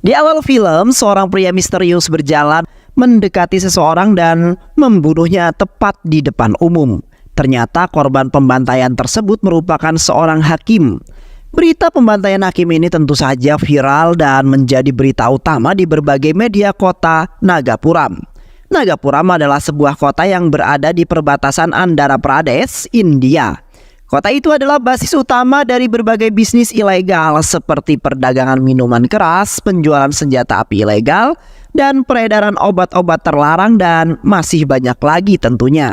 Di awal film, seorang pria misterius berjalan mendekati seseorang dan membunuhnya tepat di depan umum. Ternyata korban pembantaian tersebut merupakan seorang hakim. Berita pembantaian hakim ini tentu saja viral dan menjadi berita utama di berbagai media kota Nagapuram. Nagapuram adalah sebuah kota yang berada di perbatasan Andhra Pradesh, India. Kota itu adalah basis utama dari berbagai bisnis ilegal seperti perdagangan minuman keras, penjualan senjata api ilegal, dan peredaran obat-obat terlarang dan masih banyak lagi tentunya.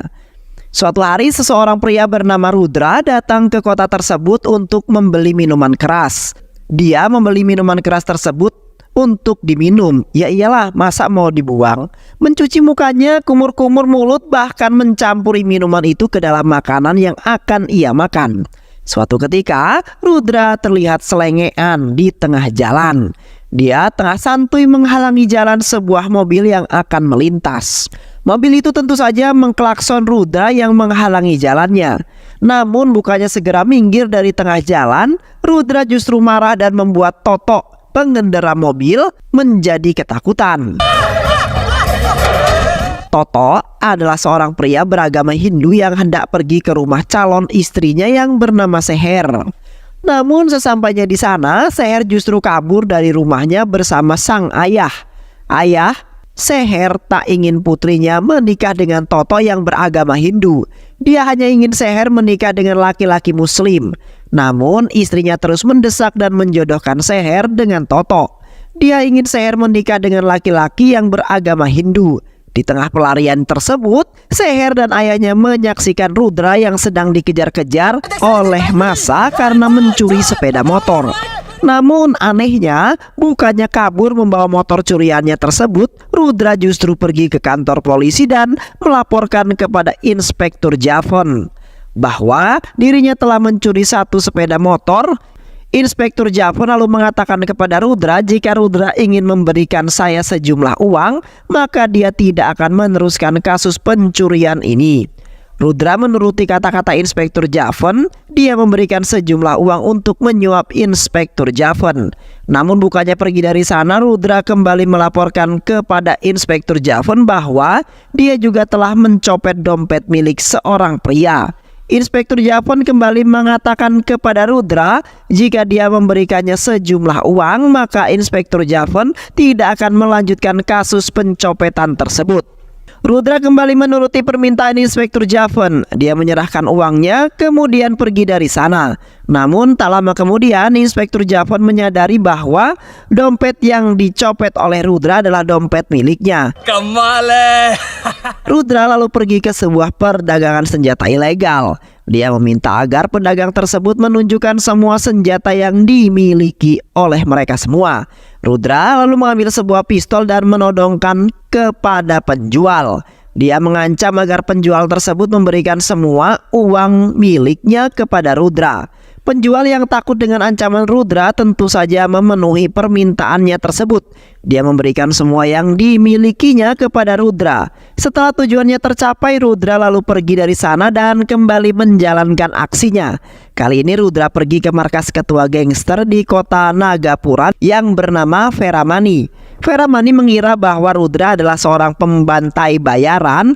Suatu hari seseorang pria bernama Rudra datang ke kota tersebut untuk membeli minuman keras. Dia membeli minuman keras tersebut untuk diminum. Ya iyalah, masa mau dibuang? Mencuci mukanya, kumur-kumur mulut, bahkan mencampuri minuman itu ke dalam makanan yang akan ia makan. Suatu ketika, Rudra terlihat selengean di tengah jalan. Dia tengah santuy menghalangi jalan sebuah mobil yang akan melintas. Mobil itu tentu saja mengklakson Rudra yang menghalangi jalannya. Namun bukannya segera minggir dari tengah jalan, Rudra justru marah dan membuat Toto, pengendara mobil, menjadi ketakutan. Toto adalah seorang pria beragama Hindu yang hendak pergi ke rumah calon istrinya yang bernama Seher. Namun sesampainya di sana, Seher justru kabur dari rumahnya bersama sang ayah. Seher tak ingin putrinya menikah dengan Toto yang beragama Hindu. Dia hanya ingin Seher menikah dengan laki-laki Muslim. Namun istrinya terus mendesak dan menjodohkan Seher dengan Toto. Dia ingin Seher menikah dengan laki-laki yang beragama Hindu. Di tengah pelarian tersebut, Seher dan ayahnya menyaksikan Rudra yang sedang dikejar-kejar oleh massa karena mencuri sepeda motor. Namun anehnya, bukannya kabur membawa motor curiannya tersebut, Rudra justru pergi ke kantor polisi dan melaporkan kepada Inspektur Javon bahwa dirinya telah mencuri satu sepeda motor. Inspektur Javon lalu mengatakan kepada Rudra, jika Rudra ingin memberikan saya sejumlah uang, maka dia tidak akan meneruskan kasus pencurian ini. Rudra menuruti kata-kata Inspektur Javon. Dia memberikan sejumlah uang untuk menyuap Inspektur Javon. Namun bukannya pergi dari sana, Rudra kembali melaporkan kepada Inspektur Javon bahwa dia juga telah mencopet dompet milik seorang pria. Inspektur Javon kembali mengatakan kepada Rudra, jika dia memberikannya sejumlah uang, maka Inspektur Javon tidak akan melanjutkan kasus pencopetan tersebut. Rudra kembali menuruti permintaan Inspektur Javon. Dia menyerahkan uangnya, kemudian pergi dari sana. Namun tak lama kemudian Inspektur Javon menyadari bahwa dompet yang dicopet oleh Rudra adalah dompet miliknya. Kemale. Rudra lalu pergi ke sebuah perdagangan senjata ilegal. Dia meminta agar pedagang tersebut menunjukkan semua senjata yang dimiliki oleh mereka semua. Rudra lalu mengambil sebuah pistol dan menodongkan kepada penjual. Dia mengancam agar penjual tersebut memberikan semua uang miliknya kepada Rudra. Penjual yang takut dengan ancaman Rudra tentu saja memenuhi permintaannya tersebut. Dia memberikan semua yang dimilikinya kepada Rudra. Setelah tujuannya tercapai, Rudra lalu pergi dari sana dan kembali menjalankan aksinya. Kali ini Rudra pergi ke markas ketua gangster di kota Nagapuram yang bernama Veramani. Veramani mengira bahwa Rudra adalah seorang pembantai bayaran.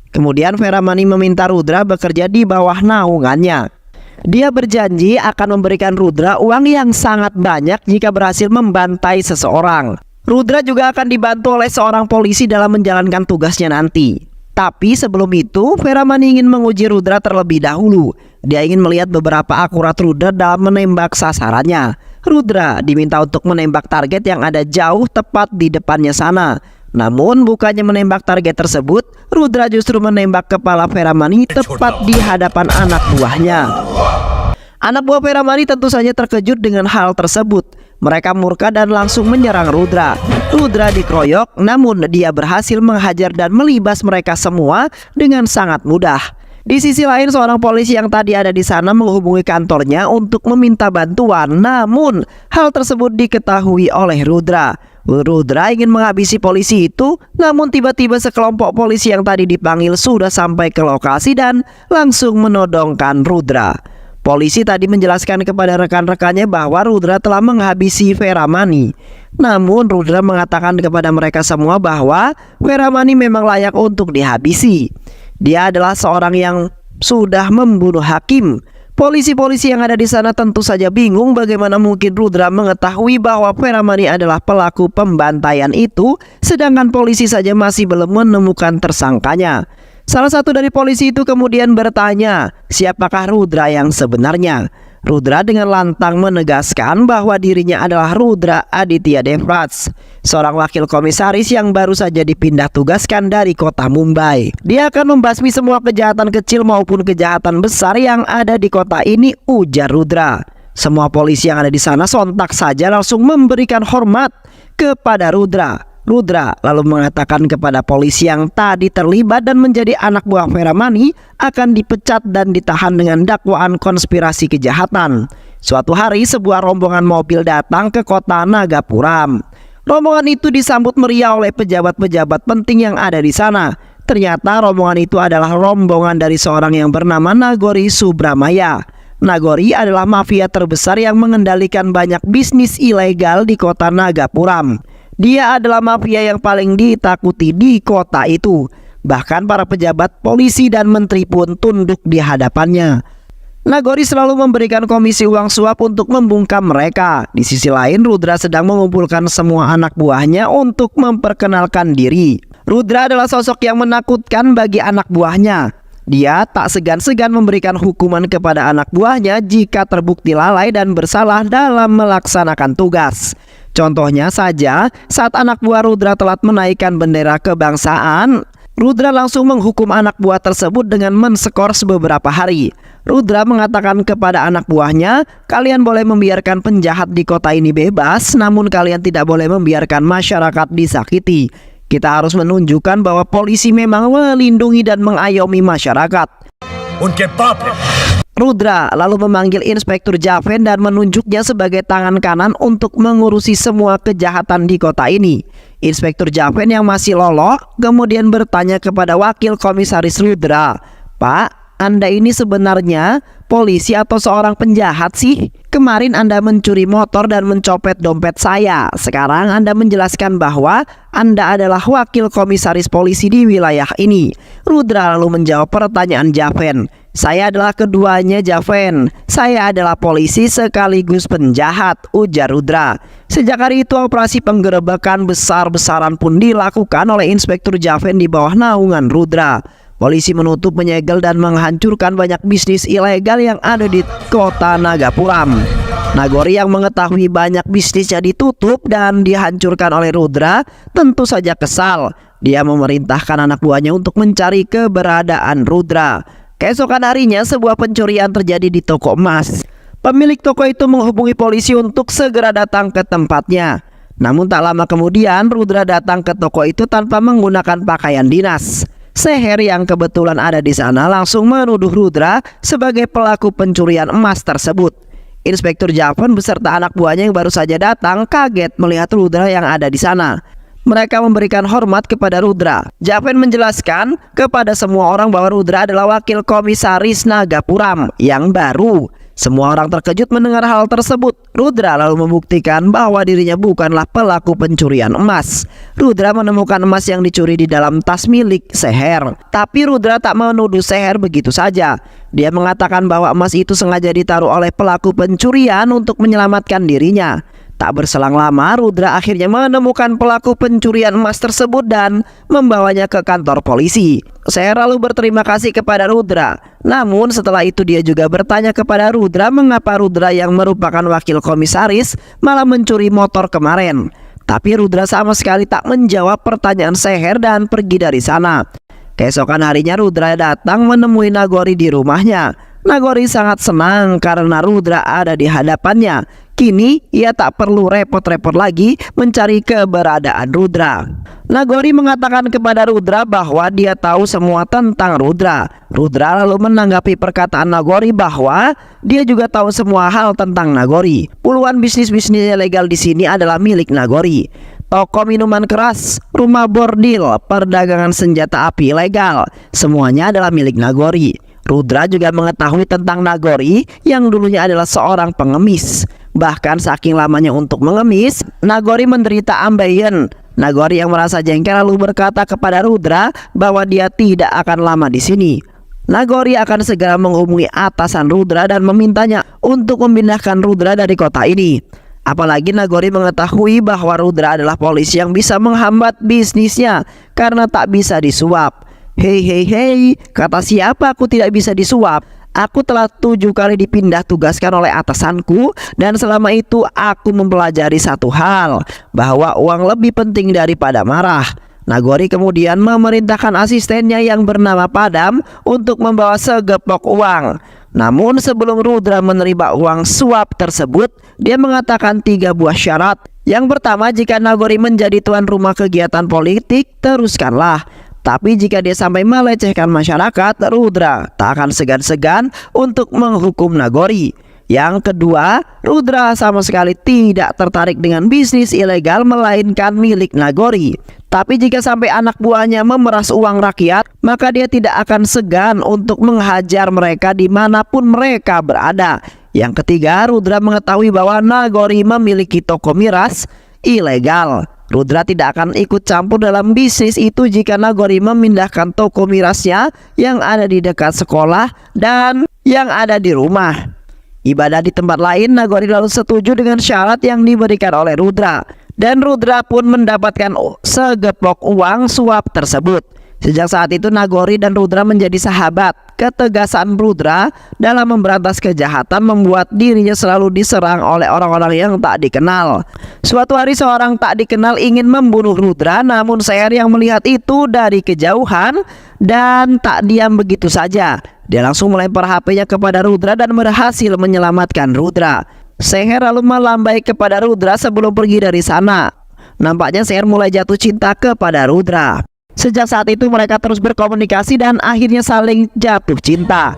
Kemudian Veramani meminta Rudra bekerja di bawah naungannya. Dia berjanji akan memberikan Rudra uang yang sangat banyak jika berhasil membantai seseorang. Rudra juga akan dibantu oleh seorang polisi dalam menjalankan tugasnya nanti. Tapi sebelum itu, Veramani ingin menguji Rudra terlebih dahulu. Dia ingin melihat beberapa akurat Rudra dalam menembak sasarannya. Rudra diminta untuk menembak target yang ada jauh tepat di depannya sana. Namun bukannya menembak target tersebut, Rudra justru menembak kepala Veramani tepat di hadapan anak buahnya. Anak buah Veramani tentu saja terkejut dengan hal tersebut. Mereka murka dan langsung menyerang Rudra. Rudra dikeroyok, namun dia berhasil menghajar dan melibas mereka semua dengan sangat mudah. Di sisi lain, seorang polisi yang tadi ada di sana menghubungi kantornya untuk meminta bantuan. Namun hal tersebut diketahui oleh Rudra. Rudra ingin menghabisi polisi itu, namun tiba-tiba sekelompok polisi yang tadi dipanggil sudah sampai ke lokasi dan langsung menodongkan Rudra. Polisi tadi menjelaskan kepada rekan-rekannya bahwa Rudra telah menghabisi Feramani. Namun Rudra mengatakan kepada mereka semua bahwa Feramani memang layak untuk dihabisi. Dia adalah seorang yang sudah membunuh hakim. Polisi-polisi yang ada di sana tentu saja bingung bagaimana mungkin Rudra mengetahui bahwa Feramani adalah pelaku pembantaian itu, sedangkan polisi saja masih belum menemukan tersangkanya. Salah satu dari polisi itu kemudian bertanya, siapakah Rudra yang sebenarnya? Rudra dengan lantang menegaskan bahwa dirinya adalah Rudra Aditya Devraj, seorang wakil komisaris yang baru saja dipindah tugaskan dari kota Mumbai. Dia akan membasmi semua kejahatan kecil maupun kejahatan besar yang ada di kota ini, ujar Rudra. Semua polisi yang ada di sana sontak saja langsung memberikan hormat kepada Rudra. Rudra lalu mengatakan kepada polisi yang tadi terlibat dan menjadi anak buah Feramani akan dipecat dan ditahan dengan dakwaan konspirasi kejahatan. Suatu hari sebuah rombongan mobil datang ke kota Nagapuram. Rombongan itu disambut meriah oleh pejabat-pejabat penting yang ada di sana. Ternyata rombongan itu adalah rombongan dari seorang yang bernama Nagori Subramaya. Nagori adalah mafia terbesar yang mengendalikan banyak bisnis ilegal di kota Nagapuram. Dia adalah mafia yang paling ditakuti di kota itu. Bahkan para pejabat, polisi, dan menteri pun tunduk di hadapannya. Nagori selalu memberikan komisi uang suap untuk membungkam mereka. Di sisi lain, Rudra sedang mengumpulkan semua anak buahnya untuk memperkenalkan diri. Rudra adalah sosok yang menakutkan bagi anak buahnya. Dia tak segan-segan memberikan hukuman kepada anak buahnya jika terbukti lalai dan bersalah dalam melaksanakan tugas. Contohnya saja, saat anak buah Rudra telat menaikkan bendera kebangsaan, Rudra langsung menghukum anak buah tersebut dengan menskors beberapa hari. Rudra mengatakan kepada anak buahnya, kalian boleh membiarkan penjahat di kota ini bebas, namun kalian tidak boleh membiarkan masyarakat disakiti. Kita harus menunjukkan bahwa polisi memang melindungi dan mengayomi masyarakat. Rudra lalu memanggil Inspektur Javen dan menunjuknya sebagai tangan kanan untuk mengurusi semua kejahatan di kota ini. Inspektur Javen yang masih loloh kemudian bertanya kepada wakil komisaris Rudra, "Pak, Anda ini sebenarnya polisi atau seorang penjahat sih? Kemarin Anda mencuri motor dan mencopet dompet saya. Sekarang Anda menjelaskan bahwa Anda adalah wakil komisaris polisi di wilayah ini." Rudra lalu menjawab pertanyaan Javen. "Saya adalah keduanya, Javen. Saya adalah polisi sekaligus penjahat," ujar Rudra. Sejak hari itu operasi penggerebekan besar-besaran pun dilakukan oleh Inspektur Javen di bawah naungan Rudra. Polisi menutup, menyegel, dan menghancurkan banyak bisnis ilegal yang ada di kota Nagapuram. Nagori yang mengetahui banyak bisnisnya ditutup dan dihancurkan oleh Rudra tentu saja kesal. Dia memerintahkan anak buahnya untuk mencari keberadaan Rudra. Keesokan harinya sebuah pencurian terjadi di toko emas. Pemilik toko itu menghubungi polisi untuk segera datang ke tempatnya. Namun tak lama kemudian Rudra datang ke toko itu tanpa menggunakan pakaian dinas. Seher yang kebetulan ada di sana langsung menuduh Rudra sebagai pelaku pencurian emas tersebut. Inspektur Javen beserta anak buahnya yang baru saja datang kaget melihat Rudra yang ada di sana. Mereka memberikan hormat kepada Rudra. Javen menjelaskan kepada semua orang bahwa Rudra adalah wakil komisaris Nagapuram yang baru. Semua orang terkejut mendengar hal tersebut. Rudra lalu membuktikan bahwa dirinya bukanlah pelaku pencurian emas. Rudra menemukan emas yang dicuri di dalam tas milik Seher. Tapi Rudra tak menuduh Seher begitu saja. Dia mengatakan bahwa emas itu sengaja ditaruh oleh pelaku pencurian untuk menyelamatkan dirinya. Tak berselang lama, Rudra akhirnya menemukan pelaku pencurian emas tersebut dan membawanya ke kantor polisi. Seher lalu berterima kasih kepada Rudra. Namun setelah itu dia juga bertanya kepada Rudra mengapa Rudra yang merupakan wakil komisaris malah mencuri motor kemarin. Tapi Rudra sama sekali tak menjawab pertanyaan Seher dan pergi dari sana. Keesokan harinya Rudra datang menemui Nagori di rumahnya. Nagori sangat senang karena Rudra ada di hadapannya. Kini ia tak perlu repot-repot lagi mencari keberadaan Rudra. Nagori mengatakan kepada Rudra bahwa dia tahu semua tentang Rudra. Rudra lalu menanggapi perkataan Nagori bahwa dia juga tahu semua hal tentang Nagori. Puluhan bisnis-bisnis ilegal di sini adalah milik Nagori. Toko minuman keras, rumah bordil, perdagangan senjata api ilegal, semuanya adalah milik Nagori. Rudra juga mengetahui tentang Nagori yang dulunya adalah seorang pengemis. Bahkan saking lamanya untuk mengemis, Nagori menderita ambeien. Nagori yang merasa jengkel lalu berkata kepada Rudra bahwa dia tidak akan lama di sini. Nagori akan segera menghubungi atasan Rudra dan memintanya untuk memindahkan Rudra dari kota ini. Apalagi Nagori mengetahui bahwa Rudra adalah polisi yang bisa menghambat bisnisnya karena tak bisa disuap. Hei, kata siapa aku tidak bisa disuap? Aku telah 7 kali dipindah tugaskan oleh atasanku, dan selama itu aku mempelajari satu hal, bahwa uang lebih penting daripada marah. Nagori kemudian memerintahkan asistennya yang bernama Padam untuk membawa segepok uang. Namun sebelum Rudra menerima uang suap tersebut, dia mengatakan 3 buah syarat. Yang pertama, jika Nagori menjadi tuan rumah kegiatan politik, teruskanlah. Tapi jika dia sampai melecehkan masyarakat, Rudra tak akan segan-segan untuk menghukum Nagori. Yang kedua, Rudra sama sekali tidak tertarik dengan bisnis ilegal melainkan milik Nagori. Tapi jika sampai anak buahnya memeras uang rakyat, maka dia tidak akan segan untuk menghajar mereka dimanapun mereka berada. Yang ketiga, Rudra mengetahui bahwa Nagori memiliki toko miras ilegal. Rudra tidak akan ikut campur dalam bisnis itu jika Nagori memindahkan toko mirasnya yang ada di dekat sekolah dan yang ada di rumah. Ibadah di tempat lain, Nagori lalu setuju dengan syarat yang diberikan oleh Rudra. Dan Rudra pun mendapatkan segepok uang suap tersebut. Sejak saat itu Nagori dan Rudra menjadi sahabat. Ketegasan Rudra dalam memberantas kejahatan membuat dirinya selalu diserang oleh orang-orang yang tak dikenal. Suatu hari seorang tak dikenal ingin membunuh Rudra, namun Seher yang melihat itu dari kejauhan dan tak diam begitu saja. Dia langsung melempar HP-nya kepada Rudra dan berhasil menyelamatkan Rudra. Seher lalu melambai kepada Rudra sebelum pergi dari sana. Nampaknya Seher mulai jatuh cinta kepada Rudra. Sejak saat itu mereka terus berkomunikasi dan akhirnya saling jatuh cinta.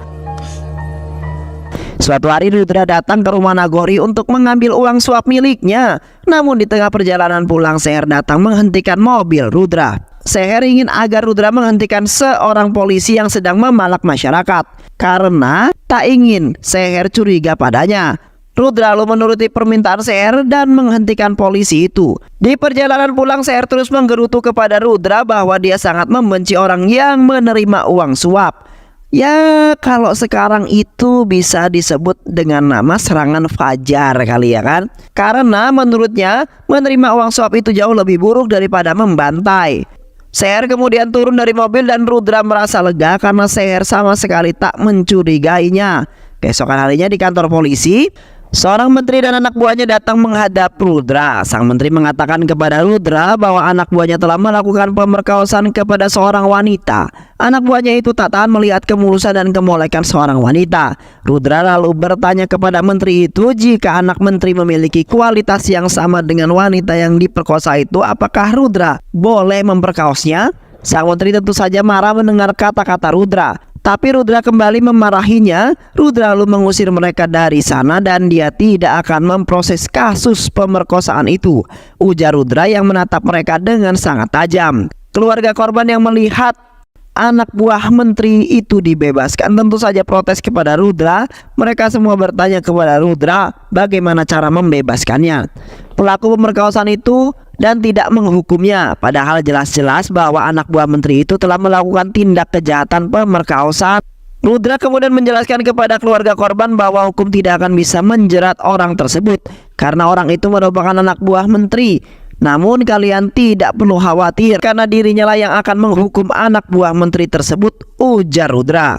Suatu hari Rudra datang ke rumah Nagori untuk mengambil uang suap miliknya. Namun di tengah perjalanan pulang, Seher datang menghentikan mobil Rudra. Seher ingin agar Rudra menghentikan seorang polisi yang sedang memalak masyarakat karena tak ingin Seher curiga padanya. Rudra lalu menuruti permintaan Seher dan menghentikan polisi itu. Di perjalanan pulang, Seher terus menggerutu kepada Rudra bahwa dia sangat membenci orang yang menerima uang suap. Ya, kalau sekarang itu bisa disebut dengan nama serangan fajar kali ya kan? Karena menurutnya menerima uang suap itu jauh lebih buruk daripada membantai. Seher kemudian turun dari mobil dan Rudra merasa lega karena Seher sama sekali tak mencurigainya. Keesokan harinya di kantor polisi, seorang menteri dan anak buahnya datang menghadap Rudra. Sang menteri mengatakan kepada Rudra bahwa anak buahnya telah melakukan pemerkosaan kepada seorang wanita. Anak buahnya itu tak tahan melihat kemulusan dan kemolekan seorang wanita. Rudra lalu bertanya kepada menteri itu jika anak menteri memiliki kualitas yang sama dengan wanita yang diperkosa itu, apakah Rudra boleh memperkaosnya? Sang menteri tentu saja marah mendengar kata-kata Rudra. Tapi Rudra kembali memarahinya. Rudra lalu mengusir mereka dari sana dan dia tidak akan memproses kasus pemerkosaan itu, ujar Rudra yang menatap mereka dengan sangat tajam. Keluarga korban yang melihat anak buah menteri itu dibebaskan tentu saja protes kepada Rudra. Mereka semua bertanya kepada Rudra bagaimana cara membebaskannya pelaku pemerkosaan itu dan tidak menghukumnya, padahal jelas-jelas bahwa anak buah menteri itu telah melakukan tindak kejahatan pemerkosaan. Rudra kemudian menjelaskan kepada keluarga korban bahwa hukum tidak akan bisa menjerat orang tersebut karena orang itu merupakan anak buah menteri. Namun kalian tidak perlu khawatir karena dirinya lah yang akan menghukum anak buah menteri tersebut, ujar Rudra.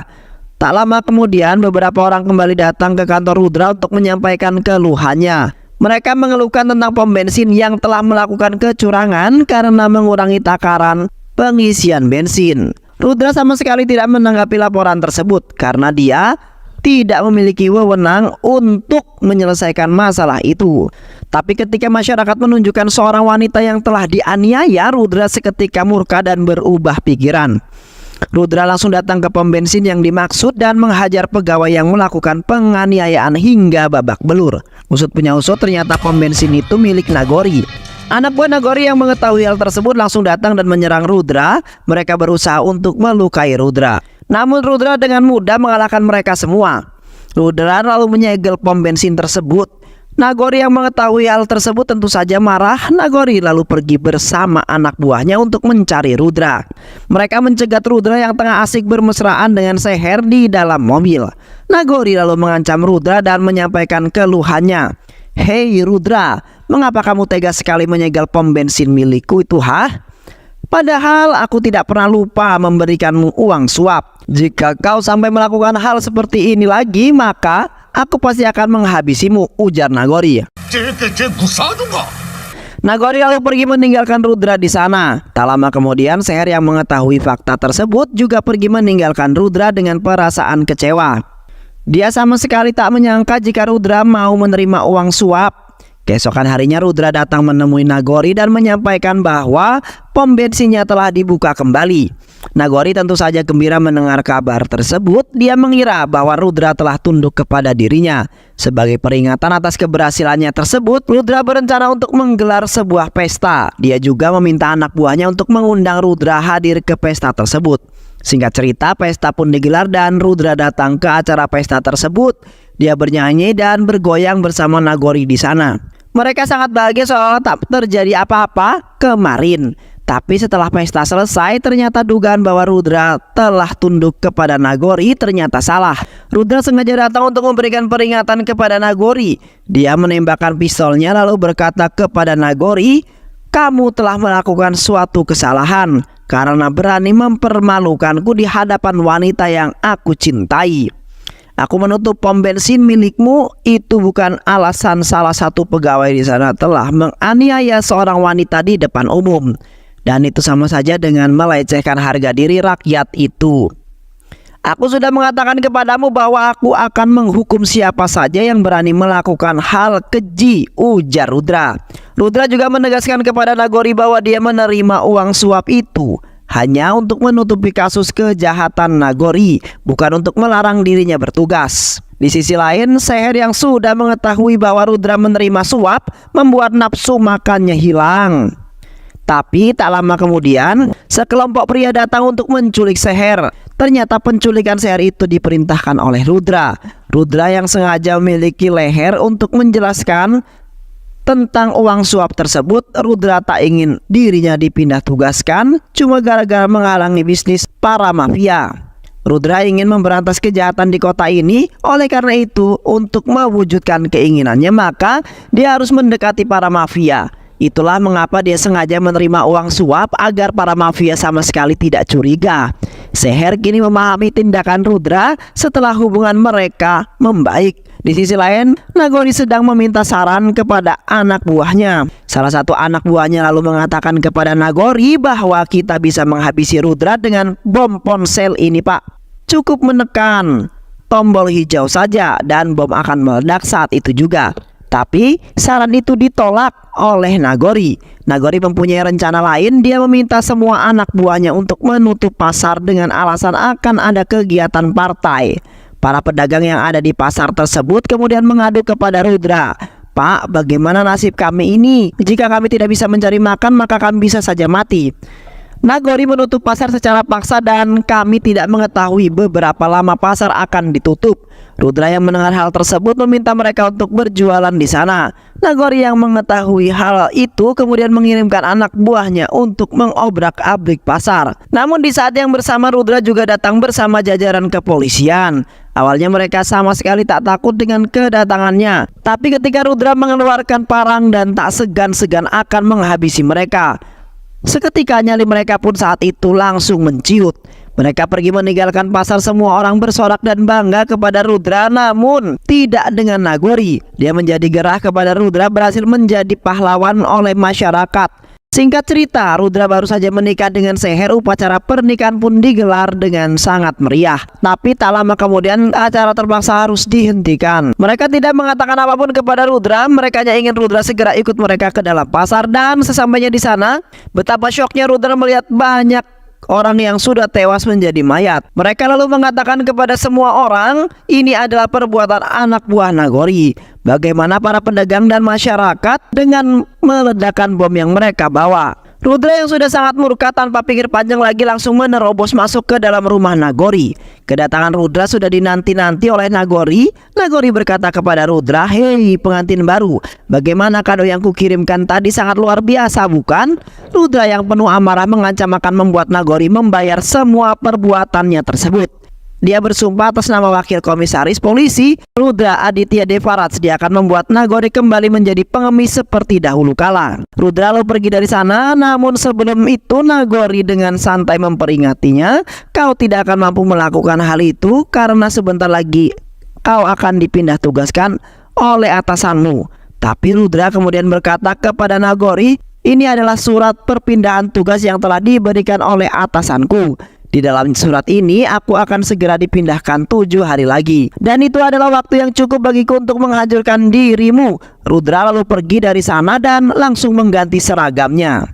Tak lama kemudian beberapa orang kembali datang ke kantor Rudra untuk menyampaikan keluhannya. Mereka mengeluhkan tentang pom bensin yang telah melakukan kecurangan karena mengurangi takaran pengisian bensin. Rudra sama sekali tidak menanggapi laporan tersebut karena dia tidak memiliki wewenang untuk menyelesaikan masalah itu. Tapi ketika masyarakat menunjukkan seorang wanita yang telah dianiaya, Rudra seketika murka dan berubah pikiran. Rudra langsung datang ke pom bensin yang dimaksud dan menghajar pegawai yang melakukan penganiayaan hingga babak belur. Usut punya usut, ternyata pom bensin itu milik Nagori. Anak buah Nagori yang mengetahui hal tersebut langsung datang dan menyerang Rudra. Mereka berusaha untuk melukai Rudra. Namun Rudra dengan mudah mengalahkan mereka semua. Rudra lalu menyegel pom bensin tersebut. Nagori yang mengetahui hal tersebut tentu saja marah. Nagori lalu pergi bersama anak buahnya untuk mencari Rudra. Mereka mencegat Rudra yang tengah asik bermesraan dengan Seher di dalam mobil. Nagori lalu mengancam Rudra dan menyampaikan keluhannya. "Hei Rudra, mengapa kamu tega sekali menyegel pom bensin milikku itu, Padahal aku tidak pernah lupa memberikanmu uang suap. Jika kau sampai melakukan hal seperti ini lagi, maka aku pasti akan menghabisimu," ujar Nagori. Nagori lalu pergi meninggalkan Rudra di sana. Tak lama kemudian Seher yang mengetahui fakta tersebut juga pergi meninggalkan Rudra dengan perasaan kecewa. Dia sama sekali tak menyangka jika Rudra mau menerima uang suap. Keesokan harinya Rudra datang menemui Nagori dan menyampaikan bahwa pom bensinnya telah dibuka kembali. Nagori tentu saja gembira mendengar kabar tersebut. Dia mengira bahwa Rudra telah tunduk kepada dirinya. Sebagai peringatan atas keberhasilannya tersebut, Rudra berencana untuk menggelar sebuah pesta. Dia juga meminta anak buahnya untuk mengundang Rudra hadir ke pesta tersebut. Singkat cerita, pesta pun digelar dan Rudra datang ke acara pesta tersebut. Dia bernyanyi dan bergoyang bersama Nagori di sana. Mereka sangat bahagia seolah tak terjadi apa-apa kemarin. Tapi setelah pesta selesai, ternyata dugaan bahwa Rudra telah tunduk kepada Nagori ternyata salah. Rudra sengaja datang untuk memberikan peringatan kepada Nagori. Dia menembakkan pistolnya lalu berkata kepada Nagori, "Kamu telah melakukan suatu kesalahan karena berani mempermalukanku di hadapan wanita yang aku cintai. Aku menutup pom bensin milikmu itu bukan alasan salah satu pegawai di sana telah menganiaya seorang wanita di depan umum. Dan itu sama saja dengan melecehkan harga diri rakyat itu. Aku sudah mengatakan kepadamu bahwa aku akan menghukum siapa saja yang berani melakukan hal keji," ujar Rudra. Rudra juga menegaskan kepada Nagori bahwa dia menerima uang suap itu hanya untuk menutupi kasus kejahatan Nagori, bukan untuk melarang dirinya bertugas. Di sisi lain, Seher yang sudah mengetahui bahwa Rudra menerima suap membuat nafsu makannya hilang. Tapi tak lama kemudian, sekelompok pria datang untuk menculik Seher. Ternyata penculikan Seher itu diperintahkan oleh Rudra. Rudra yang sengaja memiliki leher untuk menjelaskan tentang uang suap tersebut. Rudra tak ingin dirinya dipindah tugaskan cuma gara-gara menghalangi bisnis para mafia. Rudra ingin memberantas kejahatan di kota ini. Oleh karena itu, untuk mewujudkan keinginannya, maka dia harus mendekati para mafia. Itulah mengapa dia sengaja menerima uang suap agar para mafia sama sekali tidak curiga. Seher kini memahami tindakan Rudra setelah hubungan mereka membaik. Di sisi lain, Nagori sedang meminta saran kepada anak buahnya. Salah satu anak buahnya lalu mengatakan kepada Nagori bahwa kita bisa menghabisi Rudra dengan bom ponsel ini, Pak. Cukup menekan tombol hijau saja dan bom akan meledak saat itu juga. Tapi saran itu ditolak oleh Nagori. Nagori mempunyai rencana lain. Dia meminta semua anak buahnya untuk menutup pasar dengan alasan akan ada kegiatan partai. Para pedagang yang ada di pasar tersebut kemudian mengadu kepada Rudra. "Pak, bagaimana nasib kami ini? Jika kami tidak bisa mencari makan, maka kami bisa saja mati." Nagori menutup pasar secara paksa dan kami tidak mengetahui beberapa lama pasar akan ditutup. Rudra yang mendengar hal tersebut meminta mereka untuk berjualan di sana. Nagori yang mengetahui hal itu kemudian mengirimkan anak buahnya untuk mengobrak-abrik pasar. Namun di saat yang bersama Rudra juga datang bersama jajaran kepolisian. Awalnya mereka sama sekali tak takut dengan kedatangannya. Tapi ketika Rudra mengeluarkan parang dan tak segan-segan akan menghabisi mereka, seketika nyali mereka pun saat itu langsung menciut. Mereka pergi meninggalkan pasar. Semua orang bersorak dan bangga kepada Rudra, namun tidak dengan Nagori. Dia menjadi gerah kepada Rudra berhasil menjadi pahlawan oleh masyarakat. Singkat cerita, Rudra baru saja menikah dengan Seher. Upacara pernikahan pun digelar dengan sangat meriah. Tapi tak lama kemudian acara terpaksa harus dihentikan. Mereka tidak mengatakan apapun kepada Rudra. Mereka hanya ingin Rudra segera ikut mereka ke dalam pasar. Dan sesampainya di sana, betapa syoknya Rudra melihat banyak orang yang sudah tewas menjadi mayat. Mereka lalu mengatakan kepada semua orang, ini adalah perbuatan anak buah Nagori. Bagaimana para pedagang dan masyarakat dengan meledakkan bom yang mereka bawa. Rudra yang sudah sangat murka tanpa pikir panjang lagi langsung menerobos masuk ke dalam rumah Nagori. Kedatangan Rudra sudah dinanti-nanti oleh Nagori. Nagori berkata kepada Rudra, "Hei pengantin baru, bagaimana kado yang kukirimkan tadi sangat luar biasa bukan?" Rudra yang penuh amarah mengancam akan membuat Nagori membayar semua perbuatannya tersebut. Dia bersumpah atas nama wakil komisaris polisi Rudra Aditya Devarats dia akan membuat Nagori kembali menjadi pengemis seperti dahulu kala. Rudra lalu pergi dari sana, namun sebelum itu Nagori dengan santai memperingatinya, "Kau tidak akan mampu melakukan hal itu karena sebentar lagi kau akan dipindah tugaskan oleh atasanmu." Tapi Rudra kemudian berkata kepada Nagori, "Ini adalah surat perpindahan tugas yang telah diberikan oleh atasanku. Di dalam surat ini aku akan segera dipindahkan 7 hari lagi. Dan itu adalah waktu yang cukup bagiku untuk menghancurkan dirimu." Rudra lalu pergi dari sana dan langsung mengganti seragamnya.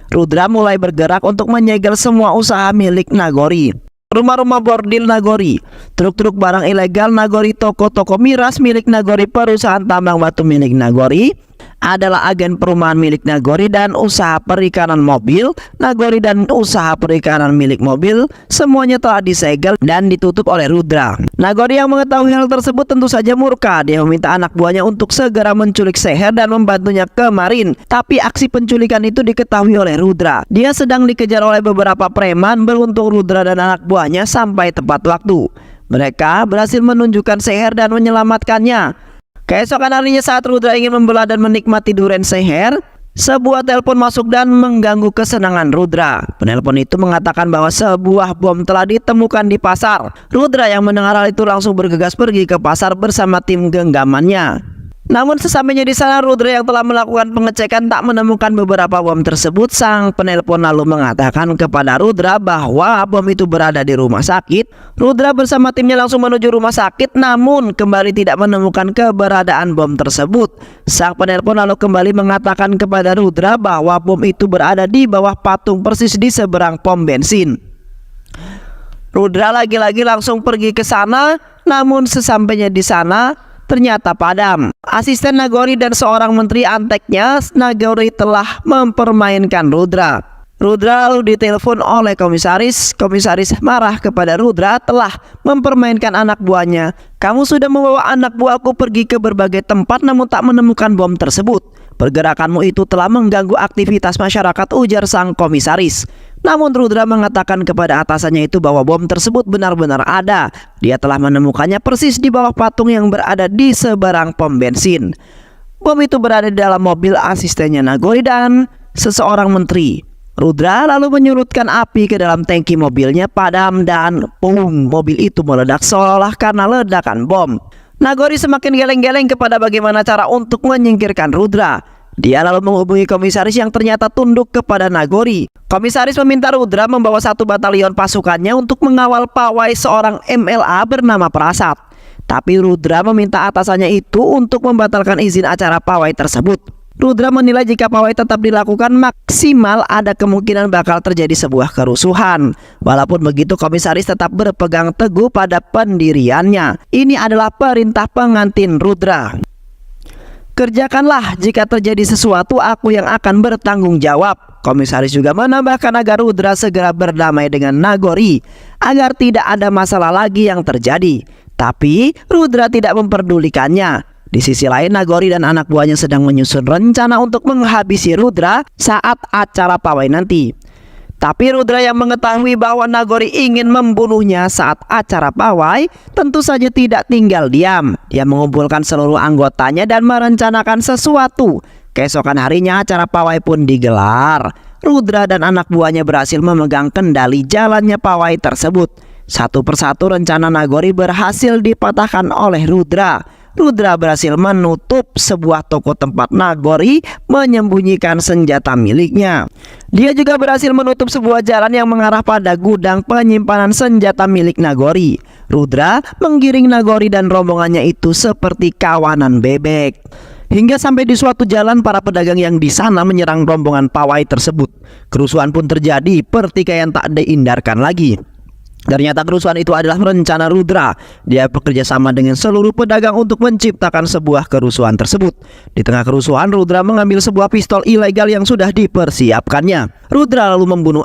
Rudra mulai bergerak untuk menyegel semua usaha milik Nagori. Rumah-rumah bordil Nagori, truk-truk barang ilegal Nagori, toko-toko miras milik Nagori, perusahaan tambang batu milik Nagori, adalah agen perumahan milik Nagori, dan usaha perikanan mobil Nagori dan usaha perikanan milik mobil semuanya telah disegel dan ditutup oleh Rudra. Nagori yang mengetahui hal tersebut tentu saja murka. Dia meminta anak buahnya untuk segera menculik Seher dan membantunya kemarin. Tapi aksi penculikan itu diketahui oleh Rudra. Dia sedang dikejar oleh beberapa preman. Beruntung Rudra dan anak buahnya sampai tepat waktu. Mereka berhasil menunjukkan Seher dan menyelamatkannya. Keesokan harinya saat Rudra ingin membelah dan menikmati durian Seher, sebuah telepon masuk dan mengganggu kesenangan Rudra. Penelpon itu mengatakan bahwa sebuah bom telah ditemukan di pasar. Rudra yang mendengar hal itu langsung bergegas pergi ke pasar bersama tim genggamannya. Namun sesampainya di sana, Rudra yang telah melakukan pengecekan tak menemukan beberapa bom tersebut. Sang penelpon lalu mengatakan kepada Rudra bahwa bom itu berada di rumah sakit. Rudra bersama timnya langsung menuju rumah sakit, namun kembali tidak menemukan keberadaan bom tersebut. Sang penelpon lalu kembali mengatakan kepada Rudra bahwa bom itu berada di bawah patung persis di seberang pom bensin. Rudra lagi-lagi langsung pergi ke sana, namun sesampainya di sana ternyata padam. Asisten Nagori dan seorang menteri anteknya Nagori telah mempermainkan Rudra. Rudra lalu ditelepon oleh komisaris. Komisaris marah kepada Rudra telah mempermainkan anak buahnya. "Kamu sudah membawa anak buahku pergi ke berbagai tempat namun tak menemukan bom tersebut. Pergerakanmu itu telah mengganggu aktivitas masyarakat," ujar sang komisaris. Namun Rudra mengatakan kepada atasannya itu bahwa bom tersebut benar-benar ada. Dia telah menemukannya persis di bawah patung yang berada di seberang pom bensin. Bom itu berada di dalam mobil asistennya Nagori dan seseorang menteri. Rudra lalu menyurutkan api ke dalam tangki mobilnya, padam dan boom, mobil itu meledak seolah-olah karena ledakan bom. Nagori semakin geleng-geleng kepada bagaimana cara untuk menyingkirkan Rudra. Dia lalu menghubungi komisaris yang ternyata tunduk kepada Nagori. Komisaris meminta Rudra membawa 1 batalion pasukannya untuk mengawal pawai seorang MLA bernama Prasad. Tapi Rudra meminta atasannya itu untuk membatalkan izin acara pawai tersebut. Rudra menilai jika pawai tetap dilakukan maksimal ada kemungkinan bakal terjadi sebuah kerusuhan. Walaupun begitu, komisaris tetap berpegang teguh pada pendiriannya. Ini adalah perintah pengantin Rudra. "Kerjakanlah, jika terjadi sesuatu aku yang akan bertanggung jawab." Komisaris juga menambahkan agar Rudra segera berdamai dengan Nagori agar tidak ada masalah lagi yang terjadi. Tapi Rudra tidak memperdulikannya. Di sisi lain, Nagori dan anak buahnya sedang menyusun rencana untuk menghabisi Rudra saat acara pawai nanti. Tapi Rudra yang mengetahui bahwa Nagori ingin membunuhnya saat acara pawai tentu saja tidak tinggal diam. Dia mengumpulkan seluruh anggotanya dan merencanakan sesuatu. Keesokan harinya acara pawai pun digelar. Rudra dan anak buahnya berhasil memegang kendali jalannya pawai tersebut. Satu persatu rencana Nagori berhasil dipatahkan oleh Rudra. Rudra berhasil menutup sebuah toko tempat Nagori menyembunyikan senjata miliknya. Dia juga berhasil menutup sebuah jalan yang mengarah pada gudang penyimpanan senjata milik Nagori. Rudra menggiring Nagori dan rombongannya itu seperti kawanan bebek. Hingga sampai di suatu jalan, para pedagang yang di sana menyerang rombongan pawai tersebut. Kerusuhan pun terjadi, pertikaian tak dihindarkan lagi. Ternyata kerusuhan itu adalah rencana Rudra. Dia bekerja sama dengan seluruh pedagang untuk menciptakan sebuah kerusuhan tersebut. Di tengah kerusuhan, Rudra mengambil sebuah pistol ilegal yang sudah dipersiapkannya. Rudra lalu membunuh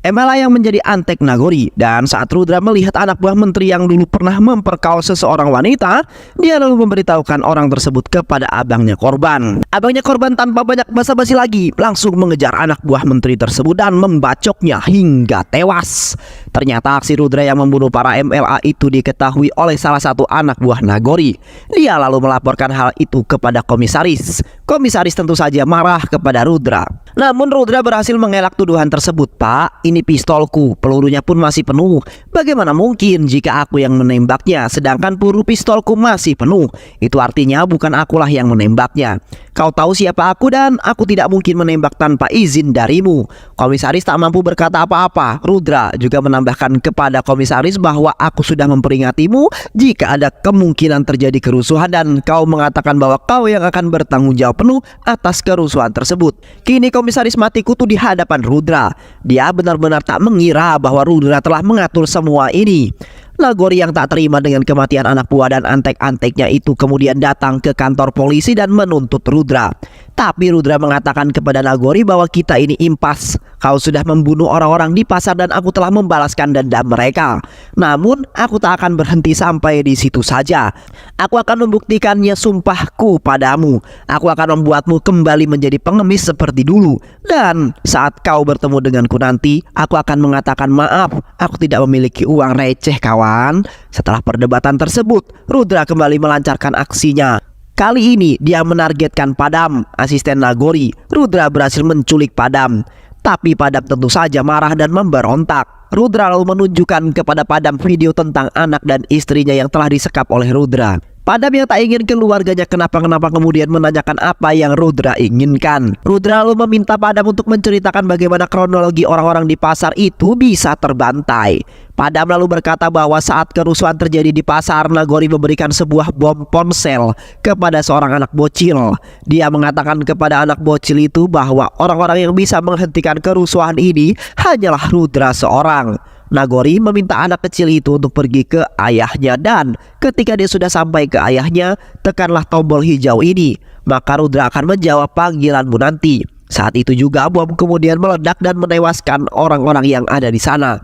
MLA yang menjadi antek Nagori. Dan saat Rudra melihat anak buah menteri yang dulu pernah memperkaos seseorang wanita, dia lalu memberitahukan orang tersebut kepada abangnya korban. Abangnya korban tanpa banyak basa-basi lagi langsung mengejar anak buah menteri tersebut dan membacoknya hingga tewas. Ternyata aksi Rudra yang membunuh para MLA itu diketahui oleh salah satu anak buah Nagori. Dia lalu melaporkan hal itu kepada komisaris. Komisaris tentu saja marah kepada Rudra. Namun Rudra berhasil mengelak tuduhan tersebut. "Pak, ini pistolku, pelurunya pun masih penuh. Bagaimana mungkin jika aku yang menembaknya, sedangkan peluru pistolku masih penuh? Itu artinya bukan akulah yang menembaknya. Kau tahu siapa aku dan aku tidak mungkin menembak tanpa izin darimu." Komisaris tak mampu berkata apa-apa. Rudra juga menambahkan kepada komisaris bahwa aku sudah memperingatimu jika ada kemungkinan terjadi kerusuhan dan kau mengatakan bahwa kau yang akan bertanggung jawab penuh atas kerusuhan tersebut. Kini komisaris mati kutu di hadapan Rudra. Dia benar-benar tak mengira bahwa Rudra telah mengatur semua ini. Nagori yang tak terima dengan kematian anak buah dan antek-anteknya itu kemudian datang ke kantor polisi dan menuntut Rudra. Tapi Rudra mengatakan kepada Nagori bahwa kita ini impas. Kau sudah membunuh orang-orang di pasar dan aku telah membalaskan dendam mereka. Namun aku tak akan berhenti sampai di situ saja. Aku akan membuktikannya sumpahku padamu. Aku akan membuatmu kembali menjadi pengemis seperti dulu. Dan saat kau bertemu denganku nanti, aku akan mengatakan maaf. Aku tidak memiliki uang receh kawan. Setelah perdebatan tersebut, Rudra kembali melancarkan aksinya. Kali ini dia menargetkan Padam, asisten Nagori. Rudra berhasil menculik Padam. Tapi Padam tentu saja marah dan memberontak. Rudra lalu menunjukkan kepada Padam video tentang anak dan istrinya yang telah disekap oleh Rudra. Padam yang tak ingin keluarganya kenapa-kenapa kemudian menanyakan apa yang Rudra inginkan. Rudra lalu meminta Padam untuk menceritakan bagaimana kronologi orang-orang di pasar itu bisa terbantai. Padam lalu berkata bahwa saat kerusuhan terjadi di pasar, Nagori memberikan sebuah bom ponsel kepada seorang anak bocil. Dia mengatakan kepada anak bocil itu bahwa orang-orang yang bisa menghentikan kerusuhan ini hanyalah Rudra seorang. Nagori meminta anak kecil itu untuk pergi ke ayahnya dan ketika dia sudah sampai ke ayahnya, tekanlah tombol hijau ini. Maka Rudra akan menjawab panggilanmu nanti. Saat itu juga bom kemudian meledak dan menewaskan orang-orang yang ada di sana.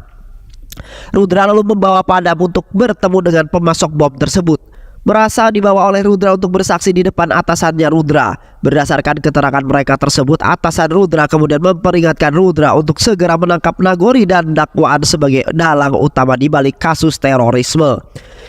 Rudra lalu membawa Padam untuk bertemu dengan pemasok bom tersebut. Merasa dibawa oleh Rudra untuk bersaksi di depan atasannya Rudra. Berdasarkan keterangan mereka tersebut, atasan Rudra kemudian memperingatkan Rudra untuk segera menangkap Nagori dan dakwaan sebagai dalang utama di balik kasus terorisme.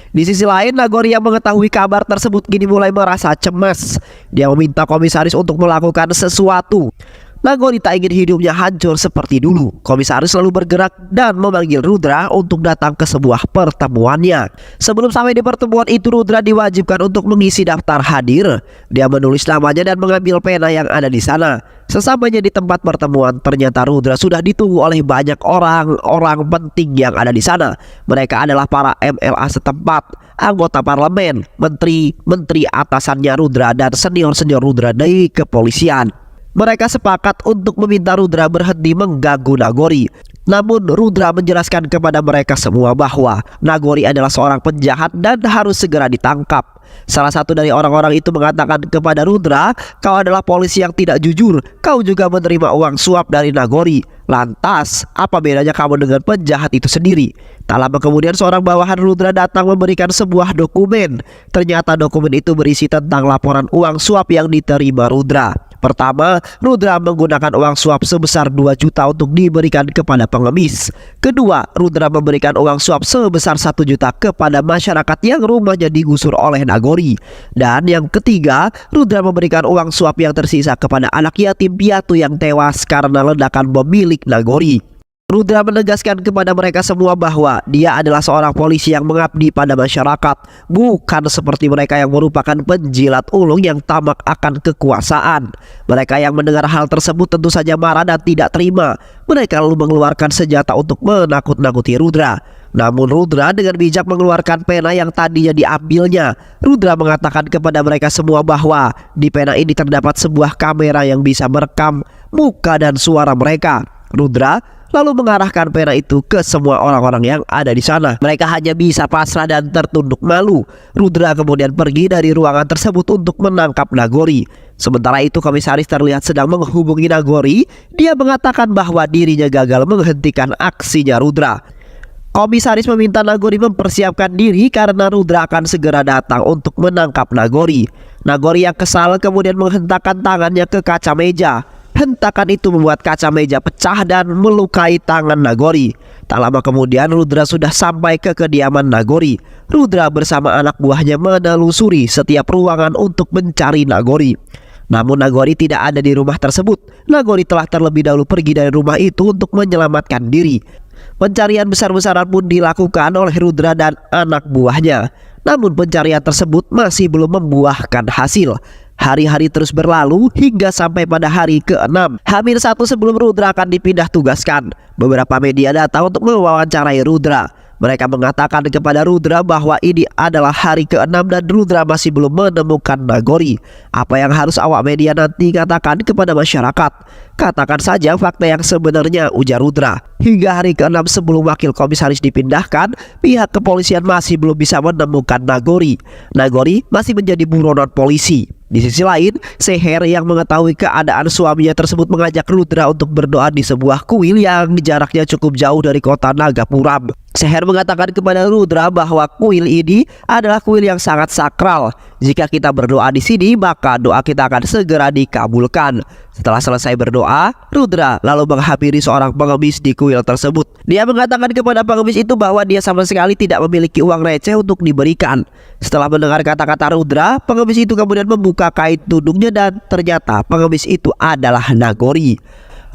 Di sisi lain, Nagori yang mengetahui kabar tersebut kini mulai merasa cemas. Dia meminta komisaris untuk melakukan sesuatu. Nagori tak ingin hidupnya hancur seperti dulu. Komisaris lalu bergerak dan memanggil Rudra untuk datang ke sebuah pertemuannya. Sebelum sampai di pertemuan itu, Rudra diwajibkan untuk mengisi daftar hadir. Dia menulis namanya dan mengambil pena yang ada di sana. Sesampainya di tempat pertemuan, ternyata Rudra sudah ditunggu oleh banyak orang penting yang ada di sana. Mereka adalah para MLA setempat, anggota parlemen, menteri atasannya Rudra dan senior-senior Rudra dari kepolisian. Mereka sepakat untuk meminta Rudra berhenti mengganggu Nagori. Namun Rudra menjelaskan kepada mereka semua bahwa Nagori adalah seorang penjahat dan harus segera ditangkap. Salah satu dari orang-orang itu mengatakan kepada Rudra, "Kau adalah polisi yang tidak jujur. Kau juga menerima uang suap dari Nagori. Lantas, apa bedanya kamu dengan penjahat itu sendiri?" Tak lama kemudian seorang bawahan Rudra datang memberikan sebuah dokumen. Ternyata dokumen itu berisi tentang laporan uang suap yang diterima Rudra. Pertama, Rudra menggunakan uang suap sebesar 2 juta untuk diberikan kepada pengemis. Kedua, Rudra memberikan uang suap sebesar 1 juta kepada masyarakat yang rumahnya digusur oleh Nagori. Dan yang ketiga, Rudra memberikan uang suap yang tersisa kepada anak yatim piatu yang tewas karena ledakan bom milik Nagori. Rudra menegaskan kepada mereka semua bahwa dia adalah seorang polisi yang mengabdi pada masyarakat, bukan seperti mereka yang merupakan penjilat ulung yang tamak akan kekuasaan. Mereka yang mendengar hal tersebut tentu saja marah dan tidak terima. Mereka lalu mengeluarkan senjata untuk menakut-nakuti Rudra. Namun Rudra dengan bijak mengeluarkan pena yang tadinya diambilnya. Rudra mengatakan kepada mereka semua bahwa di pena ini terdapat sebuah kamera yang bisa merekam muka dan suara mereka. Rudra lalu mengarahkan pena itu ke semua orang-orang yang ada di sana. Mereka hanya bisa pasrah dan tertunduk malu. Rudra kemudian pergi dari ruangan tersebut untuk menangkap Nagori. Sementara itu komisaris terlihat sedang menghubungi Nagori. Dia mengatakan bahwa dirinya gagal menghentikan aksinya Rudra. Komisaris meminta Nagori mempersiapkan diri karena Rudra akan segera datang untuk menangkap Nagori. Nagori yang kesal kemudian menghentakkan tangannya ke kaca meja. Hentakan itu membuat kaca meja pecah dan melukai tangan Nagori. Tak lama kemudian Rudra sudah sampai ke kediaman Nagori. Rudra bersama anak buahnya menelusuri setiap ruangan untuk mencari Nagori. Namun Nagori tidak ada di rumah tersebut. Nagori telah terlebih dahulu pergi dari rumah itu untuk menyelamatkan diri. Pencarian besar-besaran pun dilakukan oleh Rudra dan anak buahnya. Namun pencarian tersebut masih belum membuahkan hasil. Hari-hari terus berlalu hingga sampai pada hari ke-6. Hamin 1 sebelum Rudra akan dipindah tugaskan, beberapa media datang untuk mewawancarai Rudra. Mereka mengatakan kepada Rudra bahwa ini adalah hari ke-6 dan Rudra masih belum menemukan Nagori. Apa yang harus awak media nanti katakan kepada masyarakat? Katakan saja fakta yang sebenarnya, ujar Rudra. Hingga hari ke-6 sebelum wakil komisaris dipindahkan, pihak kepolisian masih belum bisa menemukan Nagori. Nagori masih menjadi buronan polisi. Di sisi lain, Seher yang mengetahui keadaan suaminya tersebut mengajak Rudra untuk berdoa di sebuah kuil yang jaraknya cukup jauh dari kota Nagapuram. Seher mengatakan kepada Rudra bahwa kuil ini adalah kuil yang sangat sakral. Jika kita berdoa di sini, maka doa kita akan segera dikabulkan. Setelah selesai berdoa, Rudra lalu menghampiri seorang pengemis di kuil tersebut. Dia mengatakan kepada pengemis itu bahwa dia sama sekali tidak memiliki uang receh untuk diberikan. Setelah mendengar kata-kata Rudra, pengemis itu kemudian membuka kain tudungnya dan ternyata pengemis itu adalah Nagori.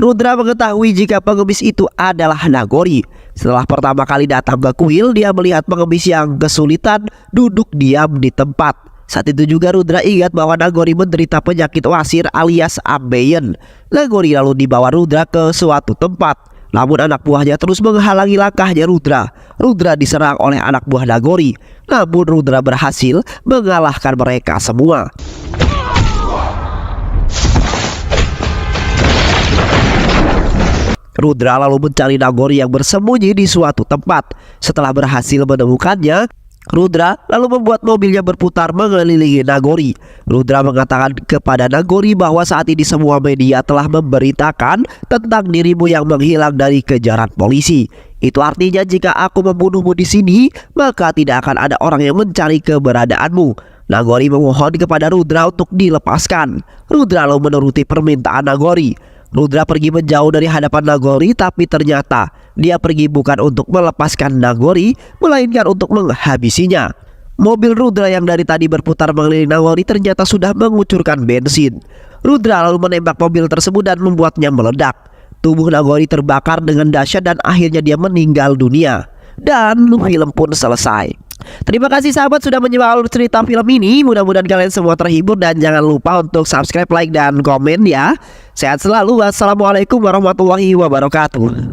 Rudra mengetahui jika pengemis itu adalah Nagori. Setelah pertama kali datang ke kuil, dia melihat pengemis yang kesulitan duduk diam di tempat. Saat itu juga Rudra ingat bahwa Nagori menderita penyakit wasir alias ambeien. Nagori lalu dibawa Rudra ke suatu tempat. Namun anak buahnya terus menghalangi langkahnya Rudra. Rudra diserang oleh anak buah Nagori. Namun Rudra berhasil mengalahkan mereka semua. Rudra lalu mencari Nagori yang bersembunyi di suatu tempat. Setelah berhasil menemukannya, Rudra lalu membuat mobilnya berputar mengelilingi Nagori. Rudra mengatakan kepada Nagori bahwa saat ini semua media telah memberitakan tentang dirimu yang menghilang dari kejaran polisi. Itu artinya jika aku membunuhmu di sini, maka tidak akan ada orang yang mencari keberadaanmu. Nagori memohon kepada Rudra untuk dilepaskan. Rudra lalu menuruti permintaan Nagori. Rudra pergi menjauh dari hadapan Nagori, tapi ternyata dia pergi bukan untuk melepaskan Nagori, melainkan untuk menghabisinya. Mobil Rudra yang dari tadi berputar mengelilingi Nagori ternyata sudah mengucurkan bensin. Rudra lalu menembak mobil tersebut dan membuatnya meledak. Tubuh Nagori terbakar dengan dahsyat dan akhirnya dia meninggal dunia. Dan film pun selesai. Terima kasih sahabat sudah menyimak alur cerita film ini. Mudah-mudahan kalian semua terhibur dan jangan lupa untuk subscribe, like, dan komen ya. Sehat selalu. Wassalamualaikum warahmatullahi wabarakatuh.